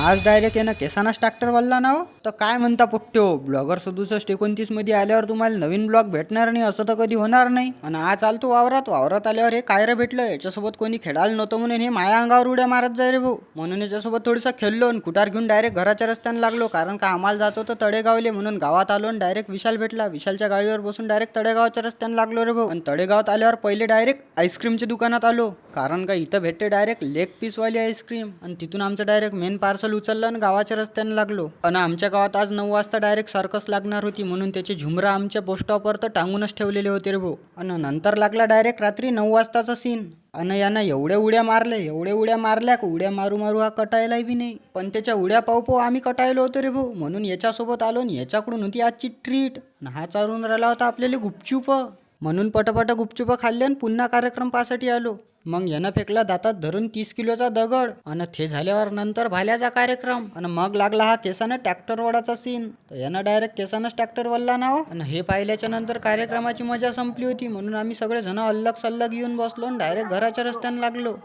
आज डायरेक्ट येणं केसानाच ट्रॅक्टर वाला ना हो. तर काय म्हणता पोट्ट्यो, ब्लॉगर 67 मध्ये आल्यावर तुम्हाला नवीन ब्लॉग भेटणार नाही असं तर कधी होणार नाही. आणि आज आलतो वावरात आल्यावर हे काय रे भेटलं, याच्यासोबत कोणी खेळायला नव्हतं म्हणून हे माया अंगावर उड्या मारत जाय रे भाऊ. म्हणून याच्यासोबत थोडंसं खेळलो आणि कुटार घेऊन डायरेक्ट घराच्या रस्त्याने लागलो, कारण का आम्हाला जायचं होतं तळेगावले. म्हणून गावात आलो आणि डायरेक्ट विशाल भेटला. विशालच्या गाडीवर बसून डायरेक्ट तळेगावच्या रस्त्याने लागलो रे भाऊ. आणि तळेगावात आल्यावर पहिले डायरेक्ट आईस्क्रीमच्या दुकानात आलो, कारण का इथं भेटते डायरेक्ट लेग पीस वाली आईस्क्रीम. आणि तिथून आमचं डायरेक्ट मेन पार्सल उचललं आणि गावाच्या रस्त्याने लागलो. आणि आमच्या गावात आज 9 वाजता डायरेक्ट सर्कस लागणार होती, म्हणून त्याचे झुमरा आमच्या बस स्टॉपवर तर टांगूनच ठेवलेले होते रे भाऊ. आणि नंतर लागला डायरेक्ट रात्री 9 वाजताचा सीन. आणि यानं एवढ्या उड्या मारल्या उड्या मारू हा कटायला बी नाही. पण त्याच्या उड्या पाहू आम्ही कटायलो होतो रे भाऊ. म्हणून याच्यासोबत आलो आणि याच्याकडून होती आजची ट्रीट. हा चालून राहिला होता आपल्याला गुपचूप. म्हणून पटापट गुपचूप खाल्ले आणि पुन्हा कार्यक्रम पासाठी आलो. मग यानं फेकला दातात धरून 30 किलोचा दगड. आणि ते झाल्यावर नंतर भाल्याचा कार्यक्रम. आणि मग लागला हा केसानं ट्रॅक्टर वडाचा सीन. तर यानं डायरेक्ट केसानंच ट्रॅक्टर वडला ना हो. आणि हे पाहिल्याच्या नंतर कार्यक्रमाची मजा संपली होती, म्हणून आम्ही सगळे जण अल्लग सल्लग येऊन बसलो आणि डायरेक्ट घराच्या रस्त्याने लागलो.